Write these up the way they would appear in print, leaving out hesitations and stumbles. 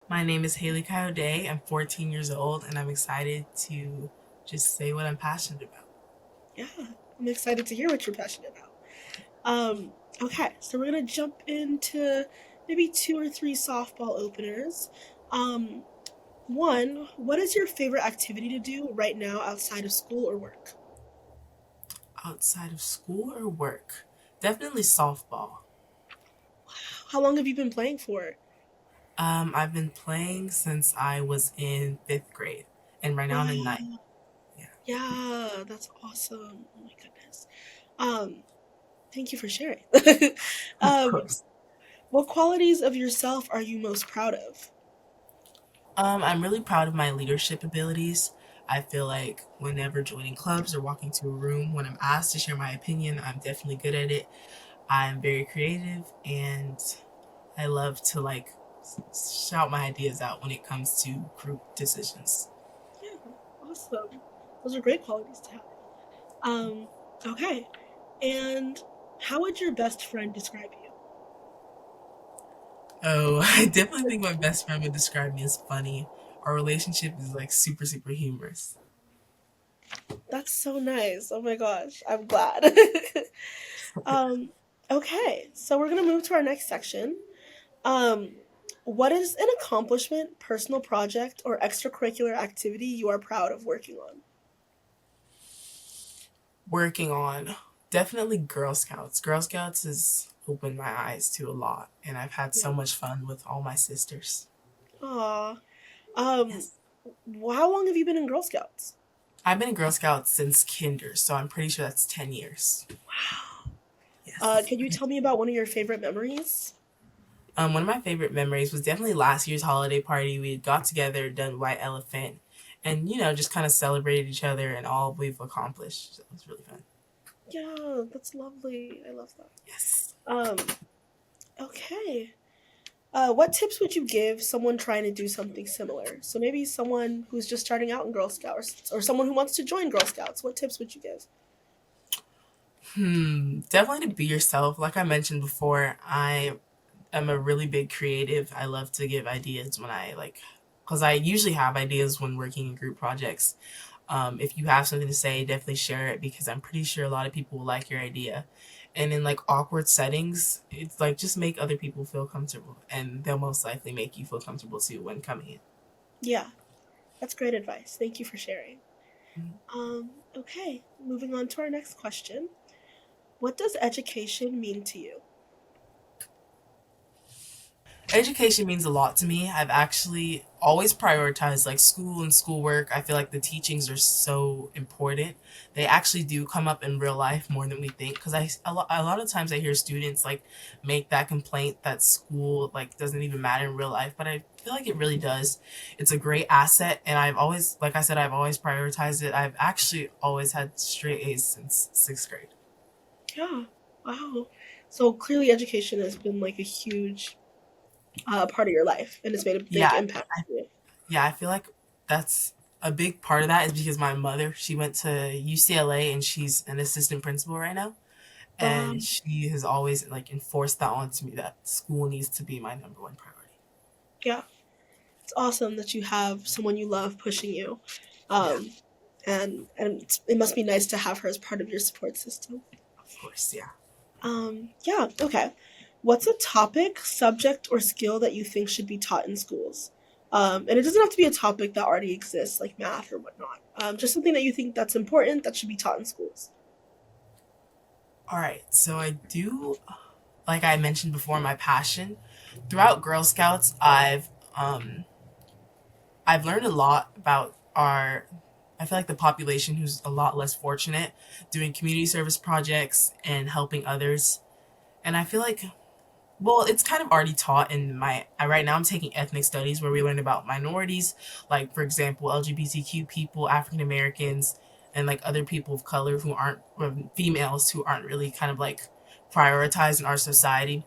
My name is Haley Kayode. I'm 14 years old and I'm excited to just say what I'm passionate about. Yeah, I'm excited to hear what you're passionate about. Okay, so we're gonna jump into maybe two or three softball openers. Um, One, what is your favorite activity to do right now outside of school or work? Outside of school or work? Definitely softball. How long have you been playing for? I've been playing since I was in fifth grade and right now I'm in ninth. Wow, Yeah, yeah, that's awesome. Oh my goodness. Um, Thank you for sharing. of um, course. what qualities of yourself are you most proud of? I'm really proud of my leadership abilities. I feel like whenever joining clubs or walking to a room, when I'm asked to share my opinion, I'm definitely good at it. I'm very creative and I love to shout my ideas out when it comes to group decisions. Yeah, awesome. Those are great qualities to have. Um, okay. And how would your best friend describe you? Oh, I definitely think my best friend would describe me as funny. Our relationship is like super, super humorous. That's so nice. Oh my gosh, I'm glad. um, okay, so we're gonna move to our next section. Um, what is an accomplishment, personal project, or extracurricular activity you are proud of working on? Working on definitely Girl Scouts. Girl Scouts has opened my eyes to a lot, and I've had Yeah. so much fun with all my sisters. Aw. Um, Yes. how long have you been in Girl Scouts? I've been in Girl Scouts since kinder, so I'm pretty sure that's 10 years. Wow. Yes. Can you tell me about one of your favorite memories? One of my favorite memories was definitely last year's holiday party. We got together, done White Elephant, and just kind of celebrated each other and all we've accomplished. So it was really fun. Yeah, that's lovely. I love that. Yes. Okay. What tips would you give someone trying to do something similar? So maybe someone who's just starting out in Girl Scouts or someone who wants to join Girl Scouts. What tips would you give? Definitely to be yourself. Like I mentioned before, I am a really big creative. I love to give ideas when because I usually have ideas when working in group projects. If you have something to say, definitely share it because I'm pretty sure a lot of people will like your idea. And in like awkward settings, it's like just make other people feel comfortable, and they'll most likely make you feel comfortable too when coming in. Yeah, that's great advice. Thank you for sharing. Mhm. Okay, moving on to our next question. What does education mean to you? Education means a lot to me. I've actually always prioritized like school and schoolwork. I feel like the teachings are so important. They actually do come up in real life more than we think. Because a lot of times I hear students like make that complaint that school like doesn't even matter in real life, but I feel like it really does. It's a great asset, and I've always, like I said, I've always prioritized it. I've actually always had straight A's since sixth grade. Yeah, wow. So clearly, education has been like a huge part of your life, and it's made a big Yeah, impact on you. Yeah, I feel like that's a big part of that is because my mother, she went to UCLA and she's an assistant principal right now. And Um, she has always like enforced that onto me that school needs to be my number one priority. yeah, it's awesome that you have someone you love pushing you. Yeah, Um, it must be nice to have her as part of your support system. of course. Yeah. Yeah, okay. What's a topic, subject, or skill that you think should be taught in schools? And it doesn't have to be a topic that already exists, like math or whatnot. Just something that you think that's important that should be taught in schools. All right. So I do, like I mentioned before, my passion throughout Girl Scouts, I've learned a lot about our I feel like the population who's a lot less fortunate doing community service projects and helping others. And I feel like it's kind of already taught in right now I'm taking ethnic studies where we learn about minorities, like for example, LGBTQ people, African Americans, and like other people of color who aren't females who aren't really kind of like prioritized in our society.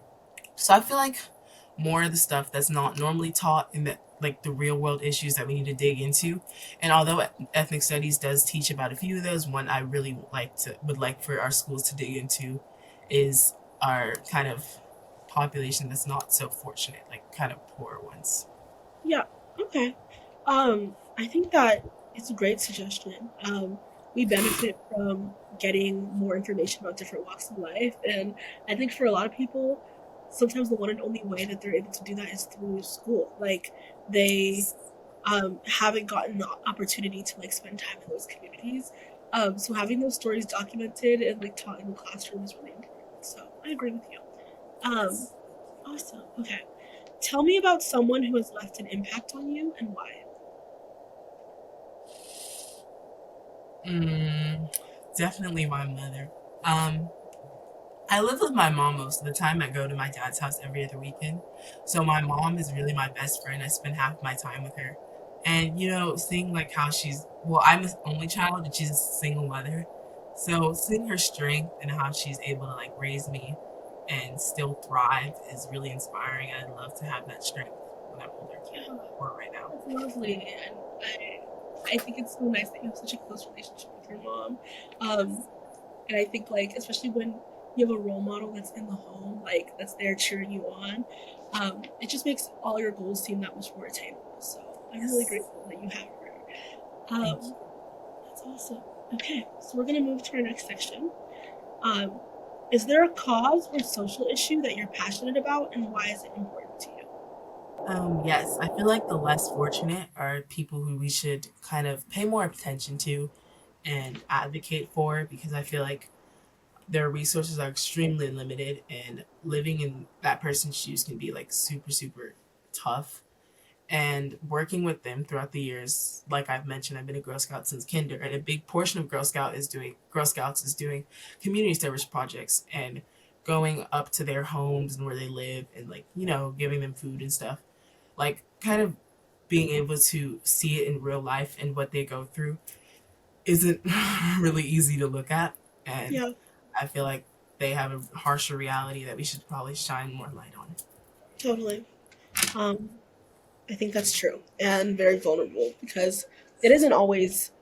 So I feel like more of the stuff that's not normally taught in the real world issues that we need to dig into. And although ethnic studies does teach about a few of those, one I really would like for our schools to dig into is our kind of population that's not so fortunate, like kind of poor ones. Yeah. Okay. I think that it's a great suggestion. We benefit from getting more information about different walks of life, and I think for a lot of people, sometimes the one and only way that they're able to do that is through school. Like they haven't gotten the opportunity to like spend time in those communities. So having those stories documented and like taught in the classroom is really important. So I agree with you. Um, awesome. Okay. Tell me about someone who has left an impact on you and why. Mm, definitely my mother. Um, I live with my mom most of the time. I go to my dad's house every other weekend. So my mom is really my best friend. I spend half my time with her. And seeing like how I'm an only child and she's a single mother. So seeing her strength and how she's able to like raise me and still thrive is really inspiring. I'd love to have that strength when I'm older Yeah, or right now. that's lovely, and I think it's so nice that you have such a close relationship with your mom. Um, and I think like especially when you have a role model that's in the home, like that's there cheering you on, it just makes all your goals seem that much more attainable. So I'm really Yes. grateful that you have her. Thank Um, that's awesome. Okay, so we're gonna move to our next section. Um, is there a cause or social issue that you're passionate about, and why is it important to you? Yes, I feel like the less fortunate are people who we should kind of pay more attention to and advocate for because I feel like their resources are extremely limited and living in that person's shoes can be like super, super tough. And working with them throughout the years, like I've mentioned, I've been a Girl Scout since kinder, and a big portion of Girl Scouts is doing community service projects and going up to their homes and where they live and like giving them food and stuff like kind of being able to see it in real life and what they go through isn't really easy to look at. And Yeah, I feel like they have a harsher reality that we should probably shine more light on. totally. Um, I think that's true and very vulnerable because it isn't always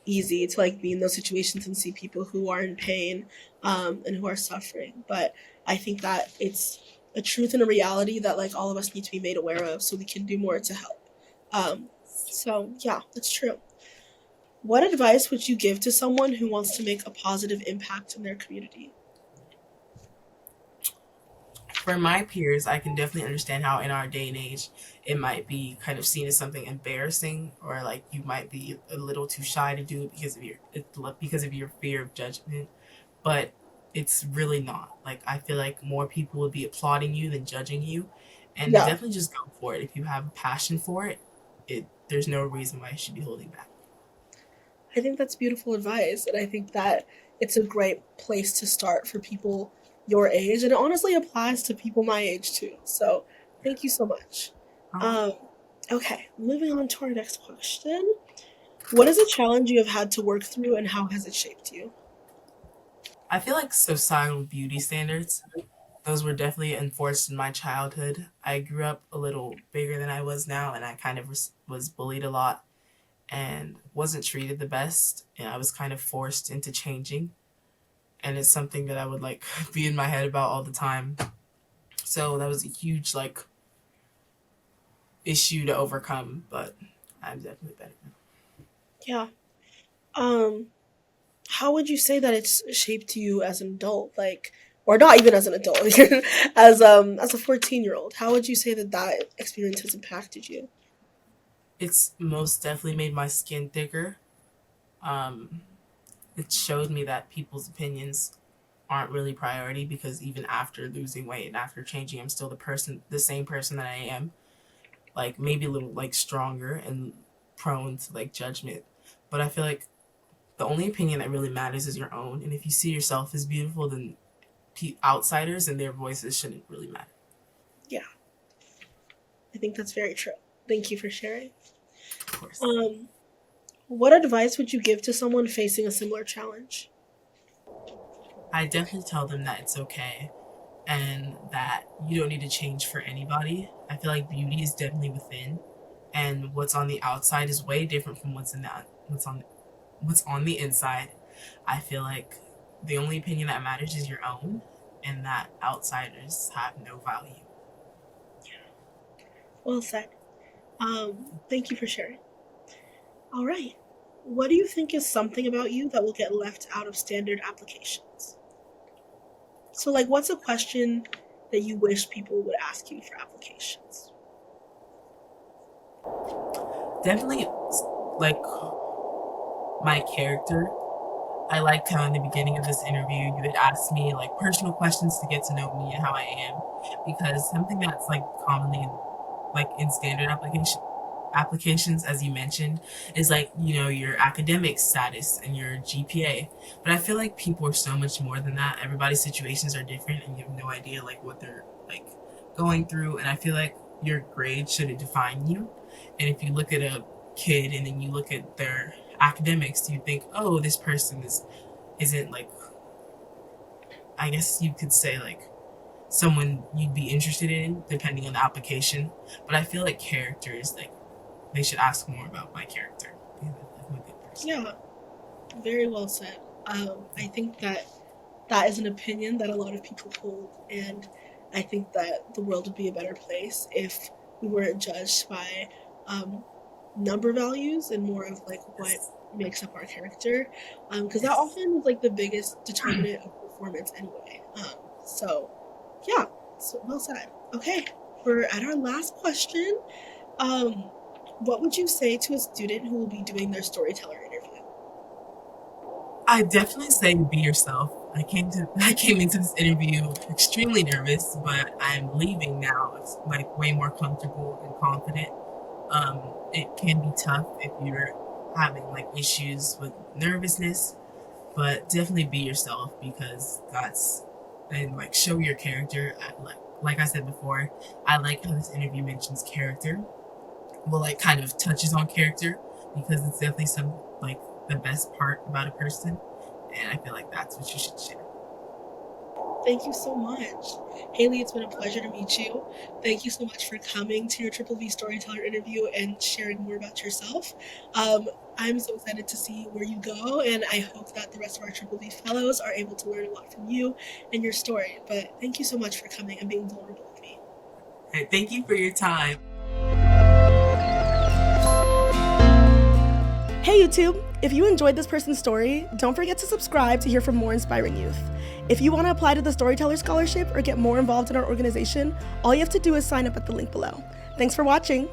easy to like be in those situations and see people who are in pain and who are suffering. But I think that it's a truth and a reality that like all of us need to be made aware of so we can do more to help. Um, so yeah, that's true. What advice would you give to someone who wants to make a positive impact in their community? For my peers, I can definitely understand how in our day and age it might be kind of seen as something embarrassing or like you might be a little too shy to do it because of your fear of judgment. But it's really not. Like I feel like more people would be applauding you than judging you, and to Yeah, definitely just go for it. If you have a passion for it, there's no reason why you should be holding back. I think that's beautiful advice, and I think that it's a great place to start for people your age, and it honestly applies to people my age too. So, thank you so much. Uh-huh. Um, okay, moving on to our next question. What is a challenge you have had to work through, and how has it shaped you? I feel like societal beauty standards, those were definitely enforced in my childhood. I grew up a little bigger than I was now, and I kind of was bullied a lot and wasn't treated the best. And I was kind of forced into changing. And it's something that I would like be in my head about all the time. So that was a huge like issue to overcome, but I'm definitely better now. Yeah. Um, how would you say that it's shaped you as an adult, like, or not even as an adult, as a 14-year-old? How would you say that that experience has impacted you? It's most definitely made my skin thicker. Um, it showed me that people's opinions aren't really priority because even after losing weight and after changing, I'm still the same person that I am. Like maybe a little like stronger and prone to like judgment. But I feel like the only opinion that really matters is your own. And if you see yourself as beautiful, then outsiders and their voices shouldn't really matter. Yeah, I think that's very true. Thank you for sharing. Of course. Um, what advice would you give to someone facing a similar challenge? I definitely tell them that it's okay and that you don't need to change for anybody. I feel like beauty is definitely within, and what's on the outside is way different from what's on the inside. I feel like the only opinion that matters is your own, and that outsiders have no value. Well said. Thank you for sharing. All right. What do you think is something about you that will get left out of standard applications? So, like, what's a question that you wish people would ask you for applications? Definitely, like, my character. I liked how in the beginning of this interview you had asked me like personal questions to get to know me and how I am, because something that's like commonly like in standard applications, as you mentioned, is like, your academic status and your GPA. But I feel like people are so much more than that. Everybody's situations are different and you have no idea like what they're like going through. And I feel like your grade shouldn't define you. And if you look at a kid and then you look at their academics, you think, oh, this person isn't like, I guess you could say like someone you'd be interested in depending on the application. But I feel like characters, like, they should ask more about my character because I'm a good person. Yeah, very well said. I think that that is an opinion that a lot of people hold, and I think that the world would be a better place if we weren't judged by um, number values and more of like what Yes. makes up our character, because that Yes. often is like the biggest determinant of performance anyway. So yeah, so well said. Okay, we're at our last question. Um, what would you say to a student who will be doing their storyteller interview? I definitely say be yourself. I came into this interview extremely nervous, but I'm leaving now. It's like way more comfortable and confident. It can be tough if you're having like issues with nervousness, but definitely be yourself because that's and like show your character. Like I said before, I like how this interview mentions character. Well, like kind of touches on character because it's definitely some like the best part about a person, and I feel like that's what you should share. Thank you so much. Haley, it's been a pleasure to meet you. Thank you so much for coming to your Triple V Storyteller interview and sharing more about yourself. Um, I'm so excited to see where you go, and I hope that the rest of our Triple V fellows are able to learn a lot from you and your story. But thank you so much for coming and being vulnerable with me. Hey, thank you for your time. Hey YouTube! If you enjoyed this person's story, don't forget to subscribe to hear from more inspiring youth. If you want to apply to the Storyteller Scholarship or get more involved in our organization, all you have to do is sign up at the link below. Thanks for watching!